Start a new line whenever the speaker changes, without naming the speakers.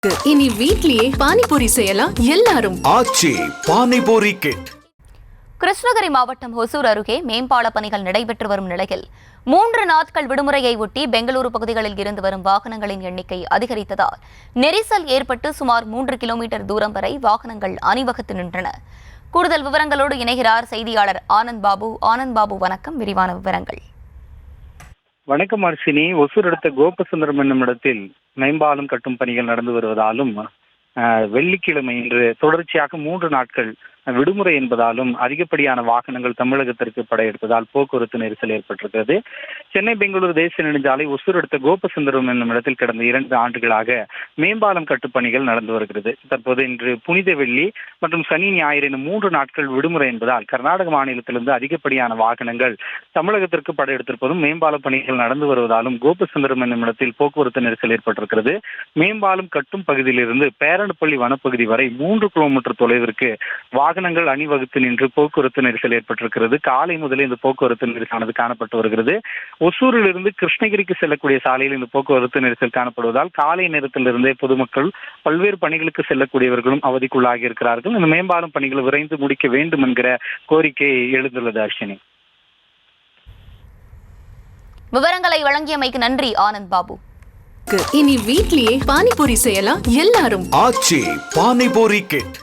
இனி வீட்லயே பானிபூரி செய்யலாம் எல்லாரும்.
ஆச்சி பானிபூரி கிட்.
கிருஷ்ணகிரி மாவட்டம் ஹொசூர் அருகே மேம்பால பணிகள் நடைபெற்று வரும் நிலையில் 3 நாட்கள் விடுமுறையை ஒட்டி பெங்களூரு பகுதிகளில் இருந்து வரும் வாகனங்களின் எண்ணிக்கை அதிகரித்ததால் நெரிசல் ஏற்பட்டு சுமார் 3 கிலோமீட்டர் தூரம் வரை வாகனங்கள் அணிவகுத்து நின்றன. கூடுதல் விவரங்களோடு இணைகிறார் செய்தியாளர் ஆனந்த் பாபு. ஆனந்த் பாபு, வணக்கம். விரிவான விவரங்கள்.
வணக்கம் அர்ஷினி. ஒசூர் அடுத்த கோபசுந்தரம் என்னும் இடத்தில் மேம்பாலம் கட்டும் பணிகள் நடந்து வருவதாலும் வெள்ளிக்கிழமை இன்று தொடர்ச்சியாக 3 நாட்கள் விடுமுறை என்பதாலும் அதிகப்படியான வாகனங்கள் தமிழகத்திற்கு படையெடுத்ததால் போக்குவரத்து நெரிசல் ஏற்பட்டிருக்கிறது. சென்னை பெங்களூரு தேசிய நெடுஞ்சாலை ஒசூர் அடுத்த கோபசுந்தரம் என்னும் இடத்தில் கடந்த 2 ஆண்டுகளாக மேம்பாலம் கட்டுப்பணிகள் நடந்து வருகிறது. தற்போது இன்று புனித வெள்ளி மற்றும் சனி ஞாயிறு என 3 நாட்கள் விடுமுறை என்பதால் கர்நாடக மாநிலத்திலிருந்து அதிகப்படியான வாகனங்கள் தமிழகத்திற்கு படையெடுத்திருப்பதும் மேம்பால பணிகள் நடந்து வருவதாலும் கோபசுந்தரம் என்னும் இடத்தில் போக்குவரத்து நெரிசல் ஏற்பட்டிருக்கிறது. மேம்பாலம் கட்டும் பகுதியிலிருந்து பேரனப்பள்ளி வனப்பகுதி வரை 3 கிலோமீட்டர் தொலைவிற்கு வாகனங்கள் அணிவகுத்து நின்று போக்குவரத்து நெரிசல் ஏற்பட்டிருக்கிறது. காலை முதலே இந்த போக்குவரத்து நெரிசலானது காணப்பட்டு வருகிறது. ஒசூரிலிருந்து கிருஷ்ணகிரிக்கு செல்லக்கூடிய சாலையில் இந்த போக்குவரத்து நெரிசல் காணப்படுவதால் காலை நேரத்திலிருந்தே பொதுமக்கள் பல்வேறு பணிகளுக்கு செல்லக்கூடியவர்களும் அவதிக்குள்ளாகி இருக்கிறார்கள். இந்த மேம்பாலம் பணிகளை விரைந்து முடிக்க வேண்டும் என்கிற கோரிக்கை எழுந்துள்ளது. அர்ஷினி,
விவரங்களை வழங்கியமைக்கு நன்றி ஆனந்த் பாபு.
இனி வீட்லயே பானிபூரி செய்யலாம் எல்லாரும்.
ஆச்சி பானிபூரி கிட்.